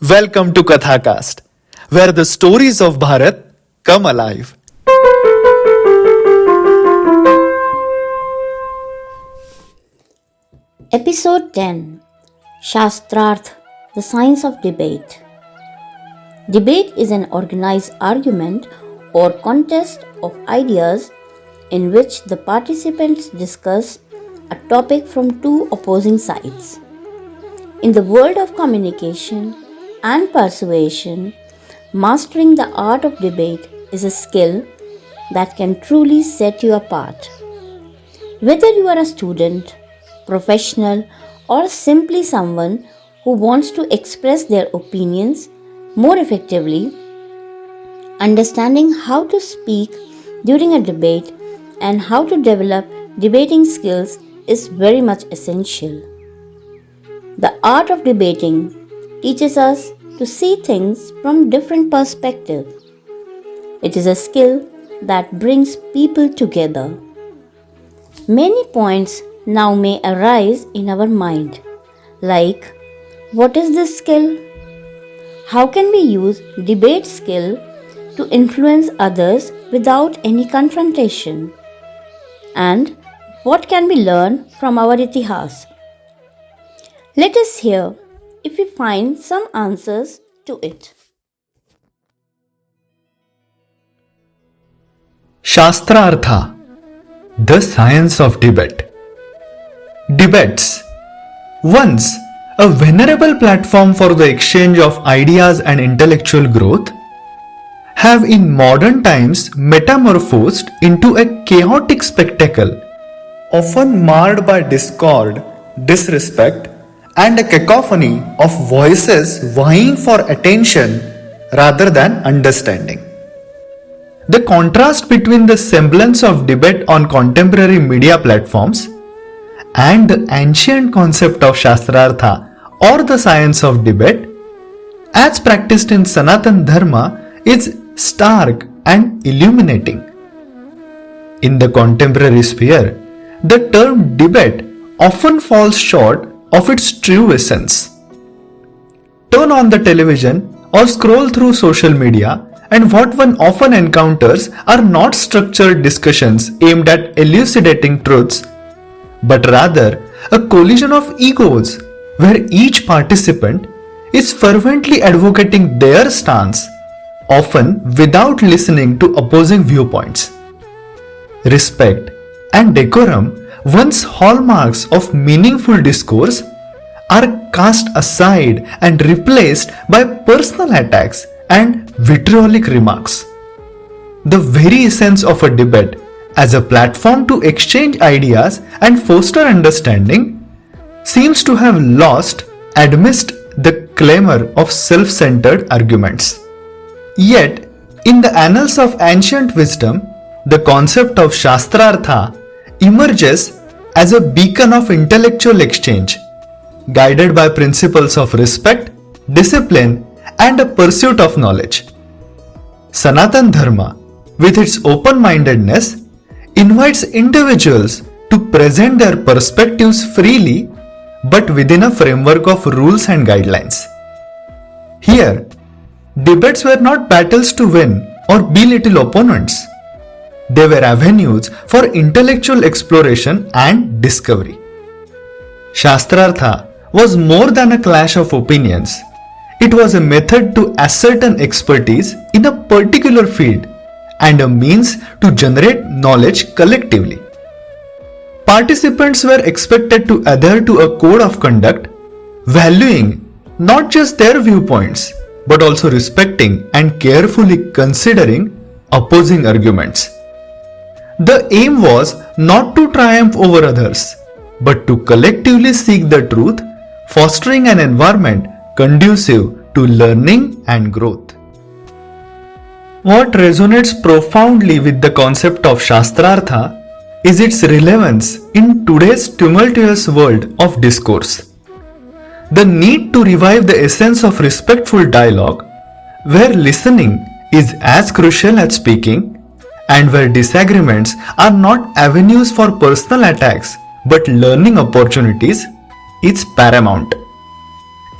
Welcome to Kathakast, where the stories of Bharat come alive. Episode 10 Shastraatha The Science of Debate. Debate is an organized argument or contest of ideas in which the participants discuss a topic from two opposing sides. In the world of communication and persuasion, mastering the art of debate is a skill that can truly set you apart. Whether you are a student, professional, or simply someone who wants to express their opinions more effectively, understanding how to speak during a debate and how to develop debating skills is very much essential. The art of debating teaches us to see things from different perspectives. It is a skill that brings people together. Many points now may arise in our mind, like what is this skill? How can we use debate skill to influence others without any confrontation? And what can we learn from our itihas? Let us hear if we find some answers to it. Shastraatha The Science of Debate. Debates, once a venerable platform for the exchange of ideas and intellectual growth, have in modern times metamorphosed into a chaotic spectacle, often marred by discord, disrespect, and a cacophony of voices vying for attention rather than understanding. The contrast between the semblance of debate on contemporary media platforms and the ancient concept of Shastrartha or the science of debate, as practiced in Sanatan Dharma, is stark and illuminating. In the contemporary sphere, the term debate often falls short of its true essence. Turn on the television or scroll through social media, and what one often encounters are not structured discussions aimed at elucidating truths, but rather a collision of egos where each participant is fervently advocating their stance, often without listening to opposing viewpoints. Respect and decorum, once hallmarks of meaningful discourse, are cast aside and replaced by personal attacks and vitriolic remarks. The very essence of a debate as a platform to exchange ideas and foster understanding seems to have lost amidst the clamor of self-centered arguments. Yet, in the annals of ancient wisdom, the concept of Shastrartha emerges as a beacon of intellectual exchange, guided by principles of respect, discipline, and a pursuit of knowledge. Sanatan Dharma, with its open-mindedness, invites individuals to present their perspectives freely but within a framework of rules and guidelines. Here, debates were not battles to win or belittle opponents. They were avenues for intellectual exploration and discovery. Shastrartha was more than a clash of opinions. It was a method to ascertain expertise in a particular field and a means to generate knowledge collectively. Participants were expected to adhere to a code of conduct, valuing not just their viewpoints, but also respecting and carefully considering opposing arguments. The aim was not to triumph over others, but to collectively seek the truth, fostering an environment conducive to learning and growth. What resonates profoundly with the concept of Shastrartha is its relevance in today's tumultuous world of discourse. The need to revive the essence of respectful dialogue, where listening is as crucial as speaking, and where disagreements are not avenues for personal attacks but learning opportunities, is paramount.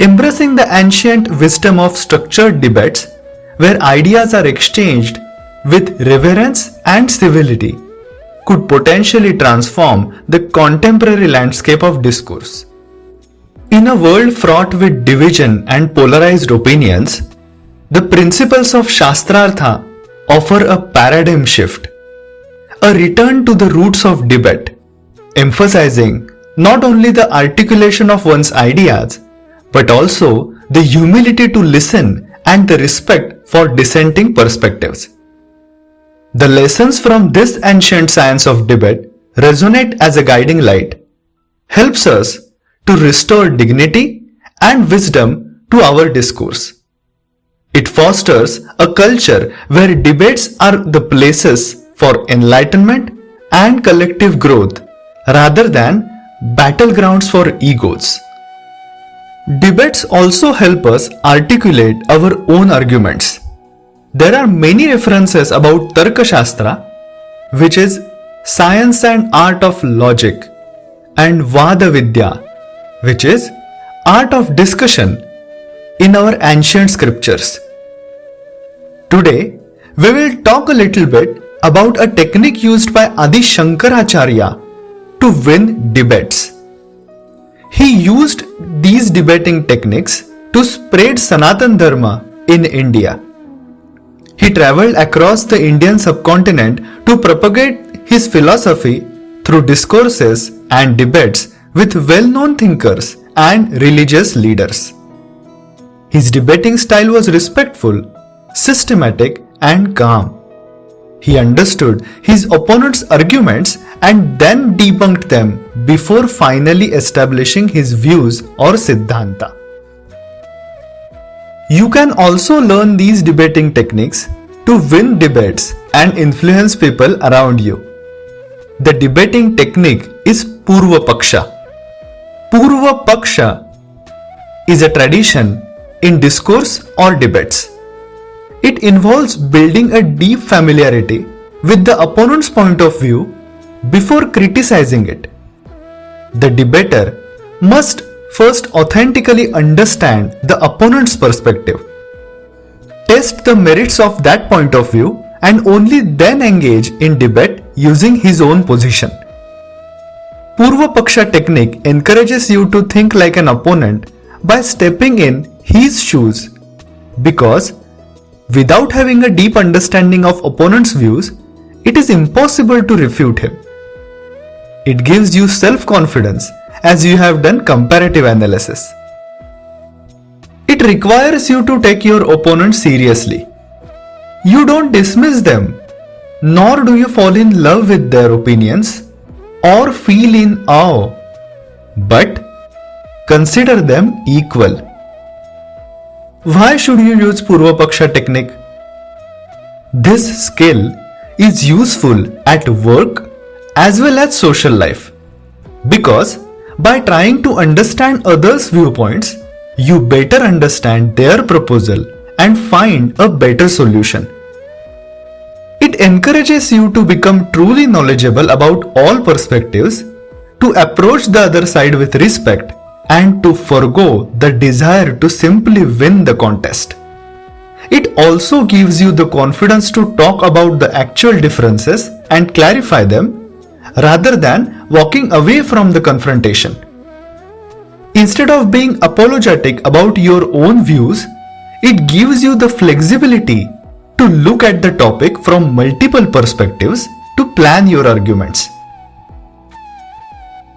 Embracing the ancient wisdom of structured debates, where ideas are exchanged with reverence and civility, could potentially transform the contemporary landscape of discourse. In a world fraught with division and polarized opinions, the principles of Shastraatha offer a paradigm shift, a return to the roots of debate, emphasizing not only the articulation of one's ideas, but also the humility to listen and the respect for dissenting perspectives. The lessons from this ancient science of debate resonate as a guiding light, helps us to restore dignity and wisdom to our discourse. It fosters a culture where debates are the places for enlightenment and collective growth rather than battlegrounds for egos. Debates also help us articulate our own arguments. There are many references about Tarka Shastra, which is science and art of logic, and Vada Vidya, which is art of discussion, in our ancient scriptures. Today, we will talk a little bit about a technique used by Aadi Shankaracharya to win debates. He used these debating techniques to spread Sanatan Dharma in India. He traveled across the Indian subcontinent to propagate his philosophy through discourses and debates with well-known thinkers and religious leaders. His debating style was respectful, systematic, and calm. He understood his opponent's arguments and then debunked them before finally establishing his views or Siddhanta. You can also learn these debating techniques to win debates and influence people around you. The debating technique is Purva Paksha. Purva Paksha is a tradition in discourse or debates. It involves building a deep familiarity with the opponent's point of view before criticizing it. The debater must first authentically understand the opponent's perspective, test the merits of that point of view, and only then engage in debate using his own position. Purva Paksha technique encourages you to think like an opponent by stepping in his shoes, because without having a deep understanding of opponent's views, it is impossible to refute him. It gives you self-confidence as you have done comparative analysis. It requires you to take your opponent seriously. You don't dismiss them, nor do you fall in love with their opinions or feel in awe, but consider them equal. Why should you use Purva Paksha technique? This skill is useful at work as well as social life, because by trying to understand others' viewpoints, you better understand their proposal and find a better solution. It encourages you to become truly knowledgeable about all perspectives, to approach the other side with respect, and to forego the desire to simply win the contest. It also gives you the confidence to talk about the actual differences and clarify them, rather than walking away from the confrontation. Instead of being apologetic about your own views, it gives you the flexibility to look at the topic from multiple perspectives to plan your arguments.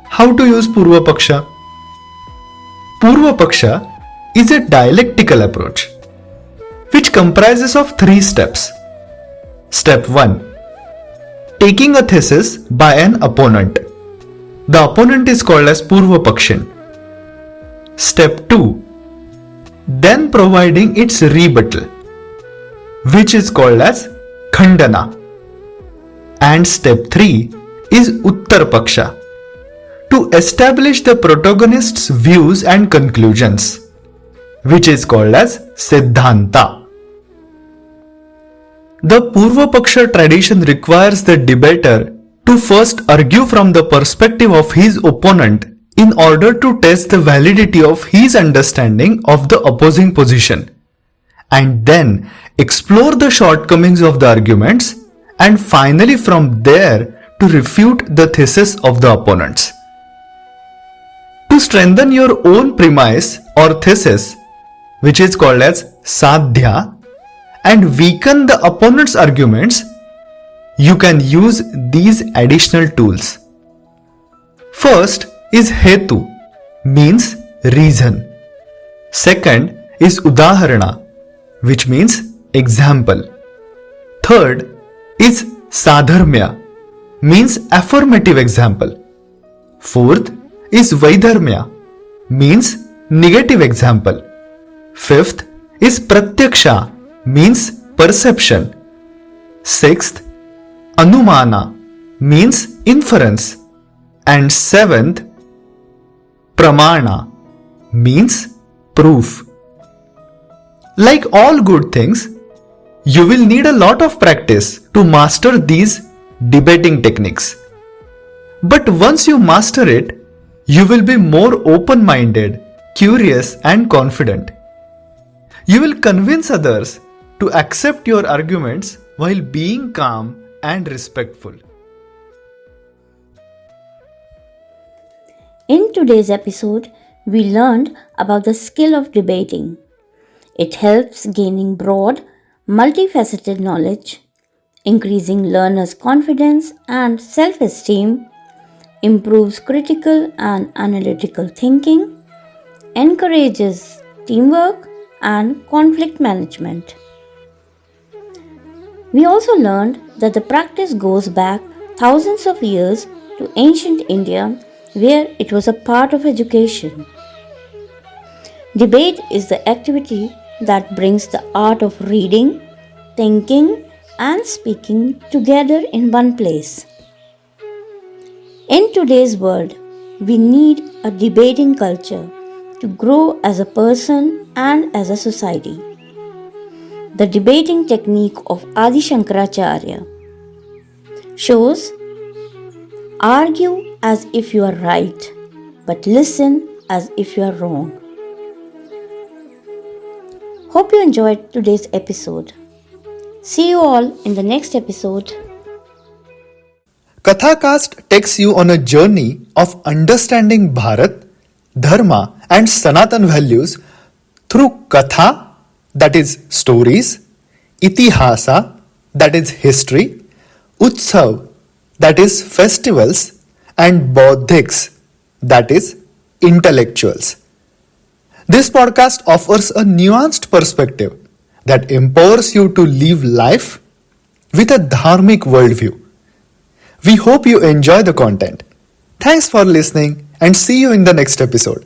How to use Purva Paksha? Purva Paksha is a dialectical approach which comprises of 3 steps. Step 1. Taking a thesis by an opponent. The opponent is called as Purva Pakshin. Step 2. Then providing its rebuttal, which is called as Khandana. And step 3 is Uttar Paksha, to establish the protagonist's views and conclusions, which is called as Siddhanta. The Purva Paksha tradition requires the debater to first argue from the perspective of his opponent in order to test the validity of his understanding of the opposing position, and then explore the shortcomings of the arguments, and finally from there to refute the thesis of the opponents. To strengthen your own premise or thesis, which is called as sadhya, and weaken the opponent's arguments, you can use these additional tools. First is hetu, means reason. Second is udaharana, which means example. Third is sadharmya, means affirmative example. Fourth is vaidharmya, means negative example. Fifth is pratyaksha, means perception. Sixth, anumana, means inference. And seventh, pramana, means proof. Like all good things, you will need a lot of practice to master these debating techniques. But once you master it, you will be more open-minded, curious, and confident. You will convince others to accept your arguments while being calm and respectful. In today's episode, we learned about the skill of debating. It helps gaining broad, multifaceted knowledge, increasing learners' confidence and self-esteem, improves critical and analytical thinking, encourages teamwork and conflict management. We also learned that the practice goes back thousands of years to ancient India, where it was a part of education. Debate is the activity that brings the art of reading, thinking, and speaking together in one place. In today's world, we need a debating culture to grow as a person and as a society. The debating technique of Aadi Shankaracharya shows: argue as if you are right, but listen as if you are wrong. Hope you enjoyed today's episode. See you all in the next episode. Kathacast takes you on a journey of understanding Bharat, Dharma, and Sanatan values through Katha, that is stories, Itihasa, that is history, Utsav, that is festivals, and Bauddhics, that is intellectuals. This podcast offers a nuanced perspective that empowers you to live life with a dharmic worldview. We hope you enjoy the content. Thanks for listening and see you in the next episode.